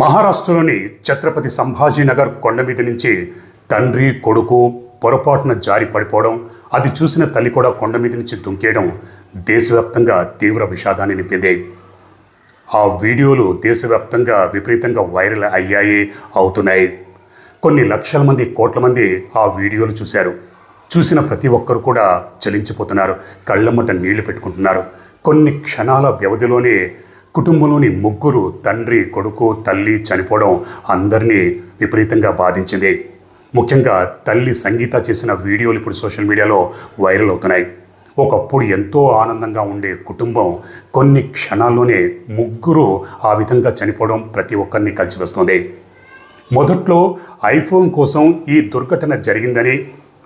మహారాష్ట్రలోని ఛత్రపతి సంభాజీనగర్ కొండ మీద నుంచి తండ్రి కొడుకు పొరపాటున జారి పడిపోవడం, అది చూసిన తల్లి కూడా కొండ మీద నుంచి దుంకేయడం దేశవ్యాప్తంగా తీవ్ర విషాదాన్ని నింపింది. ఆ వీడియోలు దేశవ్యాప్తంగా విపరీతంగా వైరల్ అయ్యాయి, అవుతున్నాయి. కొన్ని లక్షల మంది, కోట్ల మంది ఆ వీడియోలు చూశారు. చూసిన ప్రతి ఒక్కరు కూడా చలించిపోతున్నారు, కళ్ళమ్మట నీళ్లు పెట్టుకుంటున్నారు. కొన్ని క్షణాల వ్యవధిలోనే కుటుంబంలోని ముగ్గురు, తండ్రి కొడుకు తల్లి చనిపోవడం అందరినీ విపరీతంగా బాధించింది. ముఖ్యంగా తల్లి సంగీత చేసిన వీడియోలు ఇప్పుడు సోషల్ మీడియాలో వైరల్ అవుతున్నాయి. ఒకప్పుడు ఎంతో ఆనందంగా ఉండే కుటుంబం కొన్ని క్షణాల్లోనే ముగ్గురు ఆ విధంగా చనిపోవడం ప్రతి ఒక్కరిని కలిసివస్తుంది. మొదట్లో ఐఫోన్ కోసం ఈ దుర్ఘటన జరిగిందని,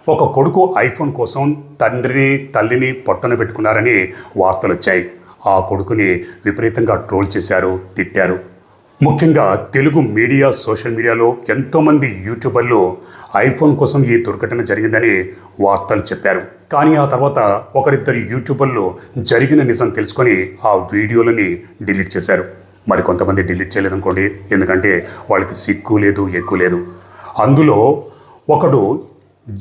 ఒక కొడుకు ఐఫోన్ కోసం తండ్రిని తల్లిని పొట్టన పెట్టుకున్నారని వార్తలు వచ్చాయి. ఆ కొడుకుని విపరీతంగా ట్రోల్ చేశారు, తిట్టారు. ముఖ్యంగా తెలుగు మీడియా, సోషల్ మీడియాలో ఎంతోమంది యూట్యూబర్లు ఐఫోన్ కోసం ఈ దుర్ఘటన జరిగిందని వార్తలు చెప్పారు. కానీ ఆ తర్వాత ఒకరిద్దరు యూట్యూబర్లు జరిగిన నిజం తెలుసుకొని ఆ వీడియోలని డిలీట్ చేశారు. మరి కొంతమంది డిలీట్ చేయలేదనుకోండి, ఎందుకంటే వాళ్ళకి సిగ్గు లేదు, ఎక్కువ లేదు. అందులో ఒకడు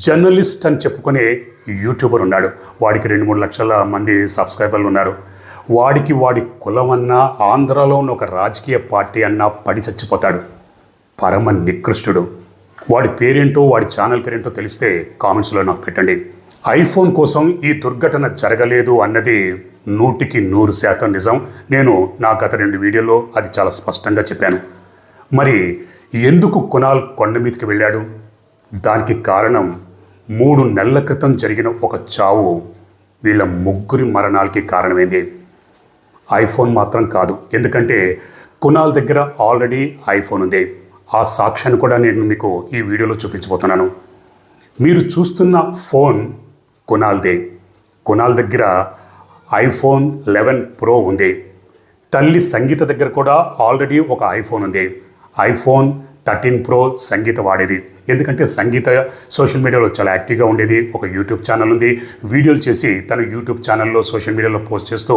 జర్నలిస్ట్ అని చెప్పుకునే యూట్యూబర్ ఉన్నాడు. వాడికి 2-3 లక్షల మంది సబ్స్క్రైబర్లు ఉన్నారు. వాడి కులం అన్నా, ఆంధ్రాలో ఉన్న ఒక రాజకీయ పార్టీ అన్నా పడి చచ్చిపోతాడు. పరమ నికృష్టుడు. వాడి పేరేంటో, వాడి ఛానల్ పేరేంటో తెలిస్తే కామెంట్స్లో నాకు పెట్టండి. ఐఫోన్ కోసం ఈ దుర్ఘటన జరగలేదు అన్నది 100% నిజం. నేను నా గత 2 వీడియోల్లో అది చాలా స్పష్టంగా చెప్పాను. మరి ఎందుకు కునాల్ కొండ మీదకి వెళ్ళాడు? దానికి కారణం 3 నెలల క్రితం జరిగిన ఒక చావు వీళ్ళ ముగ్గురి మరణాలకి కారణమైంది. ఐఫోన్ మాత్రం కాదు, ఎందుకంటే కునాల్ దగ్గర ఆల్రెడీ ఐఫోన్ ఉంది. ఆ సాక్ష్యాన్ని కూడా నేను మీకు ఈ వీడియోలో చూపించబోతున్నాను. మీరు చూస్తున్న ఫోన్ కునాల్దే. కునాల్ దగ్గర ఐఫోన్ 11 Pro ఉంది. తల్లి సంగీత దగ్గర కూడా ఆల్రెడీ ఒక ఐఫోన్ ఉంది. ఐఫోన్ 13 Pro సంగీత వాడేది. ఎందుకంటే సంగీత సోషల్ మీడియాలో చాలా యాక్టివ్గా ఉండేది. ఒక యూట్యూబ్ ఛానల్ ఉంది. వీడియోలు చేసి తన యూట్యూబ్ ఛానల్లో, సోషల్ మీడియాలో పోస్ట్ చేస్తూ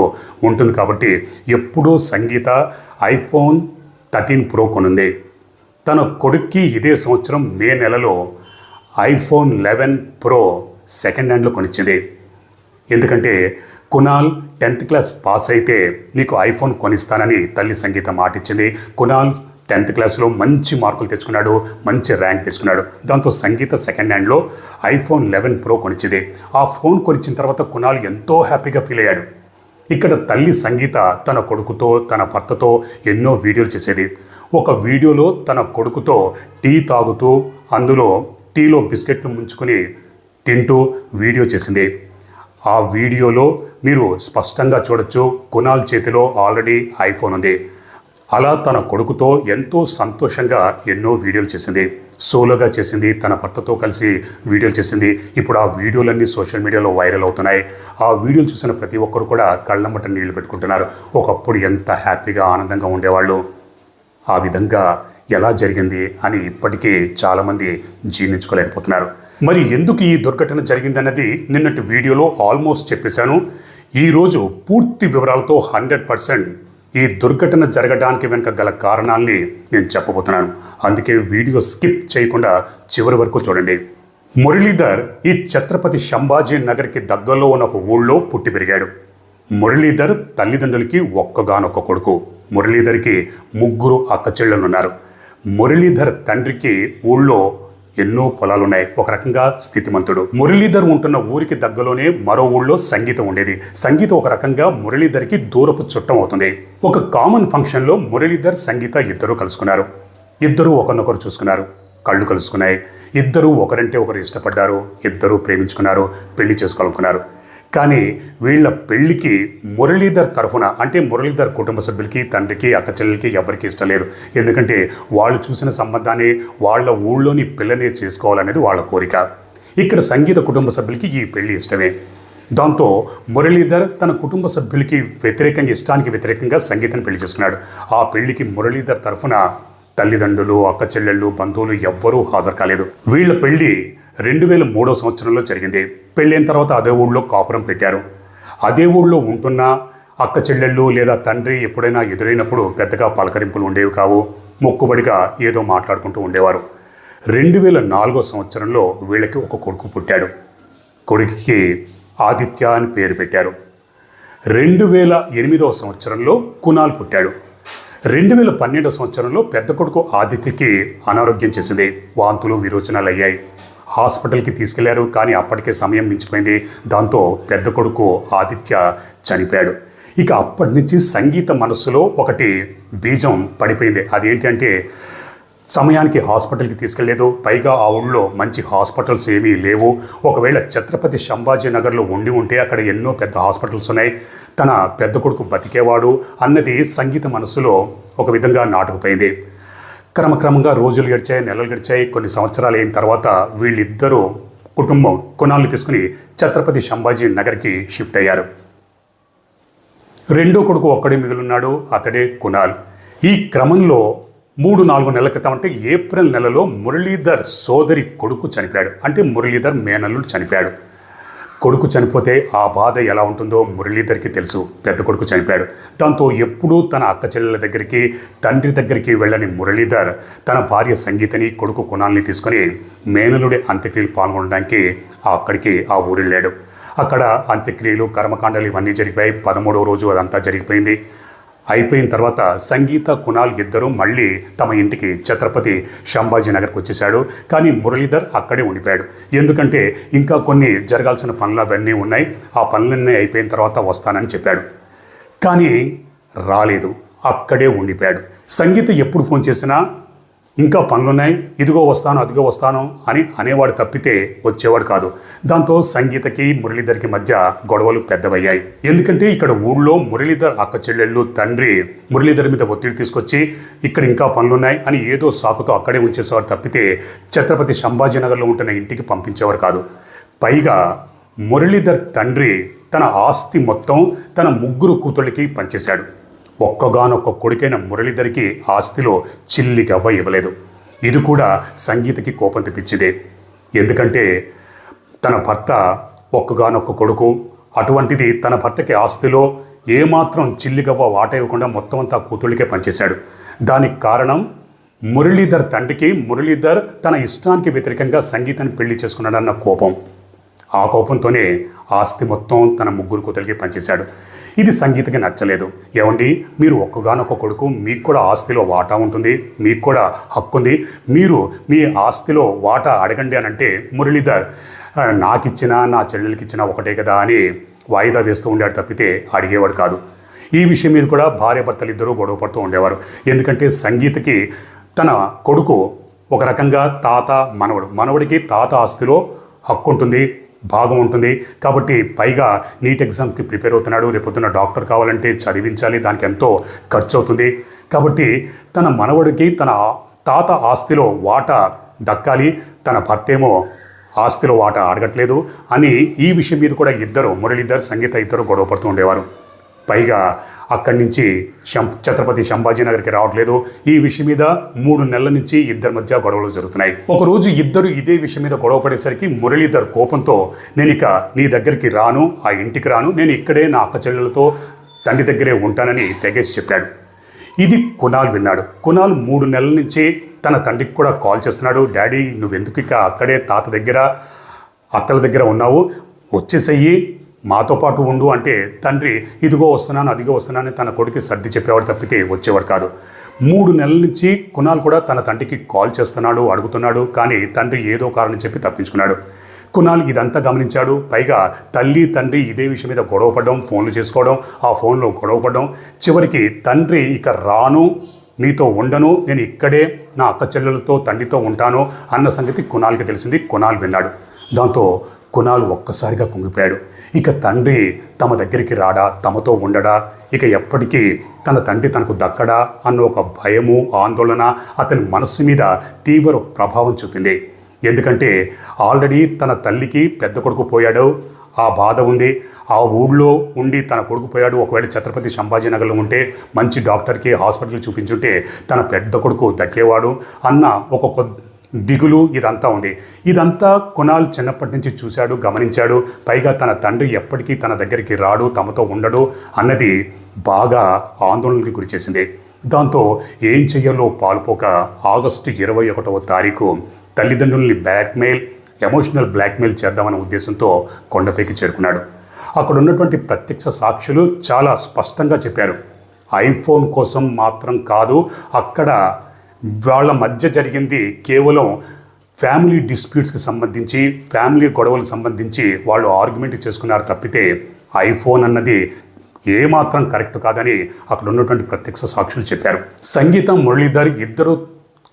ఉంటుంది. కాబట్టి ఎప్పుడూ సంగీత ఐఫోన్ 13 Pro కొనుంది. తన కొడుక్కి ఇదే సంవత్సరం మే నెలలో ఐఫోన్ 11 Pro సెకండ్ హ్యాండ్లో కొనిచ్చింది. ఎందుకంటే కునాల్ 10th క్లాస్ పాస్ అయితే నీకు ఐఫోన్ కొనిస్తానని తల్లి సంగీత మాట ఇచ్చింది. కునాల్ 10th క్లాస్లో మంచి మార్కులు తెచ్చుకున్నాడు, మంచి ర్యాంక్ తెచ్చుకున్నాడు. దాంతో సంగీత సెకండ్ హ్యాండ్లో ఐఫోన్ 11 Pro కొనిచ్చింది. ఆ ఫోన్ కొనిచ్చిన తర్వాత కునాల్ ఎంతో హ్యాపీగా ఫీల్ అయ్యాడు. ఇక్కడ తల్లి సంగీత తన కొడుకుతో, తన భర్తతో ఎన్నో వీడియోలు చేసేది. ఒక వీడియోలో తన కొడుకుతో టీ తాగుతూ, అందులో టీలో బిస్కెట్లు ముంచుకొని తింటూ వీడియో చేసింది. ఆ వీడియోలో మీరు స్పష్టంగా చూడొచ్చు, కునాల్ చేతిలో ఆల్రెడీ ఐఫోన్ ఉంది. అలా తన కొడుకుతో ఎంతో సంతోషంగా ఎన్నో వీడియోలు చేసింది. సోలోగా చేసింది, తన భర్తతో కలిసి వీడియోలు చేసింది. ఇప్పుడు ఆ వీడియోలన్నీ సోషల్ మీడియాలో వైరల్ అవుతున్నాయి. ఆ వీడియోలు చూసిన ప్రతి ఒక్కరు కూడా కళ్ళమ్మట నీళ్లు పెట్టుకుంటున్నారు. ఒకప్పుడు ఎంత హ్యాపీగా, ఆనందంగా ఉండేవాళ్ళు. ఆ విధంగా ఎలా జరిగింది అని ఇప్పటికీ చాలామంది జీర్ణించుకోలేకపోతున్నారు. మరి ఎందుకు ఈ దుర్ఘటన జరిగిందన్నది నిన్నటి వీడియోలో ఆల్మోస్ట్ చెప్పేశాను. ఈరోజు పూర్తి వివరాలతో 100% ఈ దుర్ఘటన జరగడానికి వెనుక గల కారణాల్ని నేను చెప్పబోతున్నాను. అందుకే వీడియో స్కిప్ చేయకుండా చివరి వరకు చూడండి. మురళీధర్ ఈ ఛత్రపతి సంభాజీ నగర్కి దగ్గరలో ఉన్న ఒక ఊళ్ళో పుట్టి పెరిగాడు. మురళీధర్ తల్లిదండ్రులకి ఒక్కగానొక్క కొడుకు. మురళీధర్కి 3 అక్క చెల్లెళ్ళు ఉన్నారు. మురళీధర్ తండ్రికి ఊళ్ళో ఎన్నో పొలాలున్నాయి. ఒక రకంగా స్థితిమంతుడు. మురళీధర్ ఉంటున్న ఊరికి దగ్గరలోనే మరో ఊళ్ళో సంగీత ఉండేది. సంగీత ఒక రకంగా మురళీధర్కి దూరపు చుట్టం అవుతుంది. ఒక కామన్ ఫంక్షన్లో మురళీధర్, సంగీత ఇద్దరూ కలుసుకున్నారు. ఇద్దరూ ఒకరినొకరు చూసుకున్నారు. కళ్ళు కలుసుకున్నాయి. ఇద్దరూ ఒకరంటే ఒకరు ఇష్టపడ్డారు. ఇద్దరూ ప్రేమించుకున్నారు, పెళ్లి చేసుకోవాలనుకున్నారు. కానీ వీళ్ళ పెళ్లికి మురళీధర్ తరఫున, అంటే మురళీధర్ కుటుంబ సభ్యులకి, తండ్రికి, అక్క చెల్లెలకి ఎవరికి ఇష్టం లేదు. ఎందుకంటే వాళ్ళు చూసిన సంబంధాన్ని, వాళ్ళ ఊళ్ళోని పిల్లనే చేసుకోవాలనేది వాళ్ళ కోరిక. ఇక్కడ సంగీత కుటుంబ సభ్యులకి ఈ పెళ్లి ఇష్టమే. దాంతో మురళీధర్ తన కుటుంబ సభ్యులకి వ్యతిరేకంగా, ఇష్టానికి వ్యతిరేకంగా సంగీతను పెళ్లి చేసుకున్నాడు. ఆ పెళ్లికి మురళీధర్ తరఫున తల్లిదండ్రులు, అక్క చెల్లెళ్ళు, బంధువులు ఎవ్వరూ హాజరు కాలేదు. వీళ్ళ పెళ్లి 2003 సంవత్సరంలో జరిగింది. పెళ్ళైన తర్వాత అదే ఊళ్ళో కాపురం పెట్టారు. అదే ఊళ్ళో ఉంటున్న అక్క చెల్లెళ్ళు లేదా తండ్రి ఎప్పుడైనా ఎదురైనప్పుడు పెద్దగా పలకరింపులు ఉండేవి కావు. మొక్కుబడిగా ఏదో మాట్లాడుకుంటూ ఉండేవారు. 2004 సంవత్సరంలో వీళ్ళకి ఒక కొడుకు పుట్టాడు. కొడుకుకి ఆదిత్య అని పేరు పెట్టారు. 2008 సంవత్సరంలో కునాల్ పుట్టాడు. 2012 సంవత్సరంలో పెద్ద కొడుకు ఆదిత్యకి అనారోగ్యం చేసింది. వాంతులు విరోచనాలు అయ్యాయి. హాస్పిటల్కి తీసుకెళ్లారు, కానీ అప్పటికే సమయం మించిపోయింది. దాంతో పెద్ద కొడుకు ఆదిత్య చనిపోయాడు. ఇక అప్పటి నుంచి సంగీత మనస్సులో ఒకటి బీజం పడిపోయింది. అదేంటంటే సమయానికి హాస్పిటల్కి తీసుకెళ్లేదు. పైగా ఆ ఊళ్ళో మంచి హాస్పిటల్స్ ఏమీ లేవు. ఒకవేళ ఛత్రపతి సంభాజీ నగర్లో ఉంటే అక్కడ ఎన్నో పెద్ద హాస్పిటల్స్ ఉన్నాయి, తన పెద్ద కొడుకు బతికేవాడు అన్నది సంగీత మనస్సులో ఒక విధంగా నాటుకుపోయింది. క్రమక్రమంగా రోజులు గడిచాయి, నెలలు గడిచాయి. కొన్ని సంవత్సరాలు అయిన తర్వాత వీళ్ళిద్దరూ కుటుంబం కునాల్ని తీసుకుని ఛత్రపతి సంభాజీ నగర్కి షిఫ్ట్ అయ్యారు. రెండో కొడుకు ఒక్కడే మిగిలిన్నాడు, అతడే కునాల్. ఈ క్రమంలో 3-4 నెలల క్రితం, అంటే ఏప్రిల్ నెలలో మురళీధర్ సోదరి కొడుకు చనిపోయాడు. అంటే మురళీధర్ మేనల్లుడు చనిపోయాడు. కొడుకు చనిపోతే ఆ బాధ ఎలా ఉంటుందో మురళీధర్కి తెలుసు. పెద్ద కొడుకు చనిపోయాడు. దాంతో ఎప్పుడూ తన అక్క చెల్లెల దగ్గరికి, తండ్రి దగ్గరికి వెళ్ళని మురళీధర్ తన భార్య సంగీతని, కొడుకు కునాల్ని తీసుకొని మేనలుడి అంత్యక్రియలు పాల్గొనడానికి అక్కడికి ఆ ఊరు వెళ్ళాడు. అక్కడ అంత్యక్రియలు, కర్మకాండాలు ఇవన్నీ జరిగిపోయాయి. 13వ రోజు అదంతా జరిగిపోయింది. అయిపోయిన తర్వాత సంగీత, కునాల్ ఇద్దరు మళ్ళీ తమ ఇంటికి ఛత్రపతి సంభాజీ నగర్కి వచ్చేసాడు. కానీ మురళీధర్ అక్కడే ఉండిపోయాడు. ఎందుకంటే ఇంకా కొన్ని జరగాల్సిన పనులు అవన్నీ ఉన్నాయి, ఆ పనులన్నీ అయిపోయిన తర్వాత వస్తానని చెప్పాడు. కానీ రాలేదు, అక్కడే ఉండిపోయాడు. సంగీత ఎప్పుడు ఫోన్ చేసినా ఇంకా పనులున్నాయి, ఇదిగో వస్తాను, అదిగో వస్తాను అని అనేవాడు తప్పితే వచ్చేవాడు కాదు. దాంతో సంగీతకి మురళీధర్కి మధ్య గొడవలు పెద్దవయ్యాయి. ఎందుకంటే ఇక్కడ ఊళ్ళో మురళీధర్ అక్క చెల్లెళ్ళు, తండ్రి మురళీధర్ మీద ఒత్తిడి తీసుకొచ్చి ఇక్కడ ఇంకా పనులున్నాయి అని ఏదో సాకుతో అక్కడే ఉంచేసేవారు తప్పితే ఛత్రపతి సంభాజీ నగర్లో ఉంటున్న ఇంటికి పంపించేవారు కాదు. పైగా మురళీధర్ తండ్రి తన ఆస్తి మొత్తం తన 3 కూతుళ్ళకి పంచేశాడు. ఒక్కగానొక్క కొడుకైన మురళీధర్కి ఆస్తిలో చిల్లి గవ్వ ఇవ్వలేదు. ఇది కూడా సంగీతకి కోపం తెప్పించిందే. ఎందుకంటే తన భర్త ఒక్కగానొక్క కొడుకు, అటువంటిది తన భర్తకి ఆస్తిలో ఏమాత్రం చిల్లి గవ్వ వాట ఇవ్వకుండా మొత్తం అంతా కూతుళ్ళకే పనిచేశాడు. దానికి కారణం మురళీధర్ తండ్రికి మురళీధర్ తన ఇష్టానికి వ్యతిరేకంగా సంగీతాన్ని పెళ్లి చేసుకున్నాడన్న కోపం. ఆ కోపంతోనే ఆస్తి మొత్తం తన 3 కూతుళ్ళకి పనిచేశాడు. ఇది సంగీతకి నచ్చలేదు. ఏమండి, మీరు ఒక్కగానొక్క కొడుకు, మీకు కూడా ఆస్తిలో వాటా ఉంటుంది, మీకు కూడా హక్కు ఉంది, మీరు మీ ఆస్తిలో వాటా అడగండి అని అంటే మురళీధర్ నాకిచ్చినా నా చెల్లెలకి ఇచ్చినా ఒకటే కదా అని వాయిదా వేస్తూ ఉండాడు తప్పితే అడిగేవాడు కాదు. ఈ విషయం మీద కూడా భార్యాభర్తలు ఇద్దరూ గొడవ పడుతూ ఉండేవారు. ఎందుకంటే సంగీతకి తన కొడుకు ఒక రకంగా తాత మనవడికి తాత ఆస్తిలో హక్కు ఉంటుంది, భాగం ఉంటుంది. కాబట్టి పైగా నీట్ ఎగ్జామ్కి ప్రిపేర్ అవుతున్నాడు, రేపొద్దున డాక్టర్ కావాలంటే చదివించాలి, దానికి ఎంతో ఖర్చు అవుతుంది. కాబట్టి తన మనవడికి తన తాత ఆస్తిలో వాటా దక్కాలి, తన భర్తేమో ఆస్తిలో వాటా అడగట్లేదు అని ఈ విషయం మీద కూడా ఇద్దరు, మురళీధర్ సంగీత ఇద్దరు గొడవ పడుతూ ఉండేవారు. పైగా అక్కడి నుంచి ఛత్రపతి సంభాజీ నగర్కి రావట్లేదు. ఈ విషయం మీద 3 నెలల నుంచి ఇద్దరి మధ్య గొడవలు జరుగుతున్నాయి. ఒకరోజు ఇద్దరు ఇదే విషయం మీద గొడవ పడేసరికి మురళీధర్ కోపంతో నేను ఇక నీ దగ్గరికి రాను, ఆ ఇంటికి రాను, నేను ఇక్కడే నా అక్క చెల్లెలతో తండ్రి దగ్గరే ఉంటానని తెగేసి చెప్పాడు. ఇది కునాల్ విన్నాడు. కునాల్ 3 నెలల నుంచి తన తండ్రికి కూడా కాల్ చేస్తున్నాడు. డాడీ, నువ్వెందుకు ఇక అక్కడే తాత దగ్గర అత్తల దగ్గర ఉన్నావు, వచ్చేసయ్యి, మాతో పాటు ఉండు అంటే తండ్రి ఇదిగో వస్తున్నాను, అదిగో వస్తున్నానని తన కొడుకు సర్ది చెప్పేవాడు తప్పితే వచ్చేవాడు కాదు. 3 నెలల నుంచి కునాల్ కూడా తన తండ్రికి కాల్ చేస్తున్నాడు, అడుగుతున్నాడు. కానీ తండ్రి ఏదో కారణం చెప్పి తప్పించుకున్నాడు. కునాల్ ఇదంతా గమనించాడు. పైగా తల్లి తండ్రి ఇదే విషయం మీద గొడవపడడం, ఫోన్లు చేసుకోవడం, ఆ ఫోన్లో గొడవపడడం, చివరికి తండ్రి ఇక రాను, మీతో ఉండను, నేను ఇక్కడే నా అక్క చెల్లెలతో తండ్రితో ఉంటాను అన్న సంగతి కునాల్కి తెలిసింది. కునాల్ విన్నాడు. దాంతో కునాల్ ఒక్కసారిగా కుంగిపోయాడు. ఇక తండ్రి తమ దగ్గరికి రాడా, తమతో ఉండడా, ఇక ఎప్పటికీ తన తండ్రి తనకు దక్కడా అన్న ఒక భయము, ఆందోళన అతని మనస్సు మీద తీవ్ర ప్రభావం చూపింది. ఎందుకంటే ఆల్రెడీ తన తల్లికి పెద్ద కొడుకు పోయాడు, ఆ బాధ ఉంది. ఆ ఊళ్ళో ఉండి తన కొడుకు పోయాడు. ఒకవేళ ఛత్రపతి సంభాజీ నగర్లో ఉంటే మంచి డాక్టర్కి హాస్పిటల్ చూపించుంటే తన పెద్ద కొడుకు దక్కేవాడు అన్న ఒక దిగులు ఇదంతా ఉంది. ఇదంతా కునాల్ చిన్నప్పటి నుంచి చూశాడు, గమనించాడు. పైగా తన తండ్రి ఎప్పటికీ తన దగ్గరికి రాడు, తమతో ఉండడు అన్నది బాగా ఆందోళనకి గురి చేసింది. దాంతో ఏం చెయ్యాలో పాల్పోక ఆగస్టు 21వ తారీఖు తల్లిదండ్రుల్ని ఎమోషనల్ బ్లాక్మెయిల్ చేద్దామనే ఉద్దేశంతో కొండపైకి చేరుకున్నాడు. అక్కడ ఉన్నటువంటి ప్రత్యక్ష సాక్షులు చాలా స్పష్టంగా చెప్పారు, ఐఫోన్ కోసం మాత్రం కాదు, అక్కడ వాళ్ళ మధ్య జరిగింది కేవలం ఫ్యామిలీ డిస్ప్యూట్స్కి సంబంధించి, ఫ్యామిలీ గొడవలకు సంబంధించి వాళ్ళు ఆర్గ్యుమెంట్ చేసుకున్నారు తప్పితే ఐఫోన్ అన్నది ఏమాత్రం కరెక్ట్ కాదని అక్కడ ఉన్నటువంటి ప్రత్యక్ష సాక్షులు చెప్పారు. సంగీత, మురళీధర్ ఇద్దరు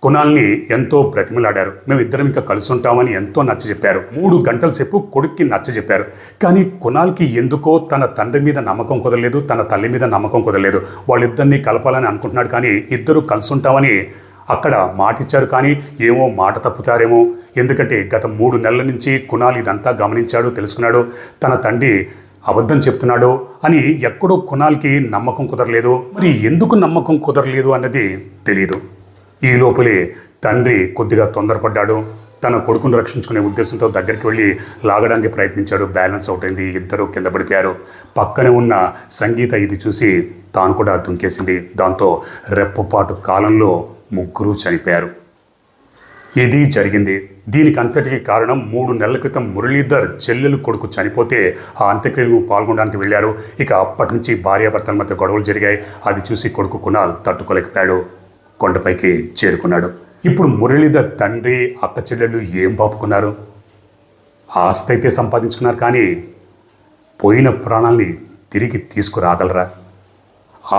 కునాల్ని ఎంతో బ్రతిమలాడారు. మేము ఇద్దరం ఇంకా కలిసి ఉంటామని ఎంతో నచ్చజెప్పారు. 3 గంటల సేపు కొడుక్కి నచ్చజెప్పారు. కానీ కునాల్కి ఎందుకో తన తండ్రి మీద నమ్మకం కుదరలేదు, తన తల్లి మీద నమ్మకం కుదరలేదు. వాళ్ళిద్దరినీ కలపాలని అనుకుంటున్నాడు, కానీ ఇద్దరు కలిసి ఉంటామని అక్కడ మాట ఇచ్చారు. కానీ ఏమో మాట తప్పుతారేమో, ఎందుకంటే గత 3 నెలల నుంచి కునాల్ ఇదంతా గమనించాడు, తెలుసుకున్నాడు. తన తండ్రి అబద్ధం చెప్తున్నాడు అని ఎక్కడో కునాల్కి నమ్మకం కుదరలేదు. మరి ఎందుకు నమ్మకం కుదరలేదు అన్నది తెలియదు. ఈ లోపలే తండ్రి కొద్దిగా తొందరపడ్డాడు. తన కొడుకును రక్షించుకునే ఉద్దేశంతో దగ్గరికి వెళ్ళి లాగడానికి ప్రయత్నించాడు. బ్యాలెన్స్ అవుట్ అయింది, ఇద్దరు కింద పడిపోయారు. పక్కనే ఉన్న సంగీత ఇది చూసి తాను కూడా దుంకేసింది. దాంతో రెప్పపాటు కాలంలో 3 చనిపోయారు. ఇది జరిగింది. దీనికి అంతటికీ కారణం 3 నెలల క్రితం మురళీధర్ చెల్లెలు కొడుకు చనిపోతే ఆ అంత్యక్రియలకు పాల్గొనడానికి వెళ్ళారు. ఇక అప్పటి నుంచి భార్యాభర్తల మధ్య గొడవలు జరిగాయి. అది చూసి కొడుకు కునాల్ తట్టుకోలేకపోయాడు, కొండపైకి చేరుకున్నాడు. ఇప్పుడు మురళీధర్ తండ్రి, అక్క చెల్లెళ్ళు ఏం పాపుకున్నారు? ఆస్తి అయితే సంపాదించుకున్నారు, కానీ పోయిన ప్రాణాల్ని తిరిగి తీసుకురాగలరా?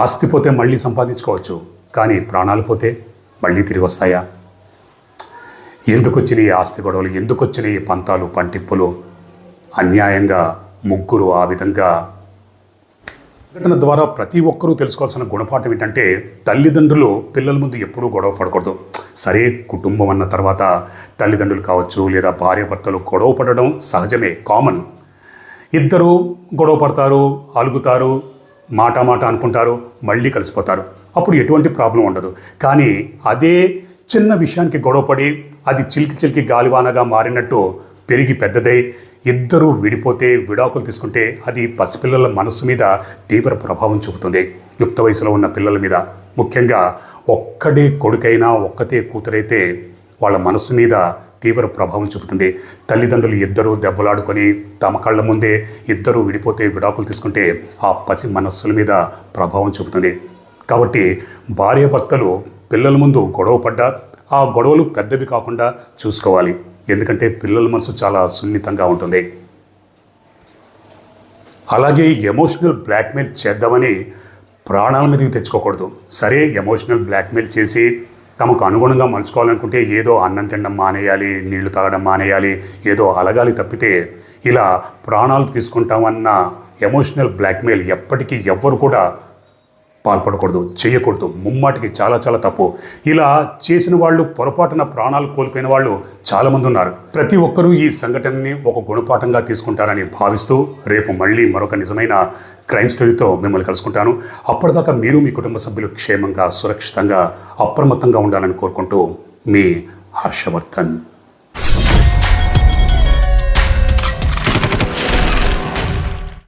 ఆస్తి పోతే మళ్ళీ సంపాదించుకోవచ్చు, కానీ ప్రాణాలు పోతే మళ్ళీ తిరిగి వస్తాయా? ఎందుకు వచ్చినాయి ఈ ఆస్తి గొడవలు? ఎందుకు వచ్చినాయి ఈ పంతాలు, పంటిప్పులు? అన్యాయంగా 3 ఆ విధంగా ఘటన ద్వారా ప్రతి ఒక్కరూ తెలుసుకోవాల్సిన గుణపాఠం ఏంటంటే, తల్లిదండ్రులు పిల్లల ముందు ఎప్పుడూ గొడవ పడకూడదు. సరే, కుటుంబం అన్న తర్వాత తల్లిదండ్రులు కావచ్చు, లేదా భార్యాభర్తలు గొడవ పడడం సహజమే, కామన్. ఇద్దరు గొడవ పడతారు, అలుగుతారు, మాట అనుకుంటారు, మళ్ళీ కలిసిపోతారు. అప్పుడు ఎటువంటి ప్రాబ్లం ఉండదు. కానీ అదే చిన్న విషయానికి గొడవపడి అది చిలికి గాలివానగా మారినట్టు పెరిగి పెద్దదై ఇద్దరూ విడిపోతే, విడాకులు తీసుకుంటే అది పసిపిల్లల మనస్సు మీద తీవ్ర ప్రభావం చూపుతుంది. యుక్త వయసులో ఉన్న పిల్లల మీద, ముఖ్యంగా ఒక్కడే కొడుకైనా ఒక్కతే కూతురైతే వాళ్ళ మనస్సు మీద తీవ్ర ప్రభావం చూపుతుంది. తల్లిదండ్రులు ఇద్దరూ దెబ్బలాడుకొని తమ కళ్ళ ముందే ఇద్దరూ విడిపోతే, విడాకులు తీసుకుంటే ఆ పసి మనస్సుల మీద ప్రభావం చూపుతుంది. కాబట్టి భార్యాభర్తలు పిల్లల ముందు గొడవ పడ్డా ఆ గొడవలు పెద్దవి కాకుండా చూసుకోవాలి. ఎందుకంటే పిల్లల మనసు చాలా సున్నితంగా ఉంటుంది. అలాగే ఎమోషనల్ బ్లాక్మెయిల్ చేద్దామని ప్రాణాల మీదకి తెచ్చుకోకూడదు. సరే, ఎమోషనల్ బ్లాక్మెయిల్ చేసి తమకు అనుగుణంగా మలుచుకోవాలనుకుంటే ఏదో అన్నం తినడం మానేయాలి, నీళ్లు తాగడం మానేయాలి, ఏదో అలగాలి తప్పితే ఇలా ప్రాణాలు తీసుకుంటామన్న ఎమోషనల్ బ్లాక్మెయిల్ ఎప్పటికీ ఎవ్వరు కూడా పాల్పడకూడదు, చేయకూడదు. ముమ్మాటికి చాలా తప్పు. ఇలా చేసిన వాళ్ళు, పొరపాటున ప్రాణాలు కోల్పోయిన వాళ్ళు చాలామంది ఉన్నారు. ప్రతి ఒక్కరూ ఈ సంఘటనని ఒక గుణపాఠంగా తీసుకుంటారని భావిస్తూ రేపు మళ్ళీ మరొక నిజమైన క్రైమ్ స్టోరీతో మిమ్మల్ని కలుసుకుంటాను. అప్పటిదాకా మీరు, మీ కుటుంబ సభ్యులు క్షేమంగా, సురక్షితంగా, అప్రమత్తంగా ఉండాలని కోరుకుంటూ మీ హర్షవర్ధన్.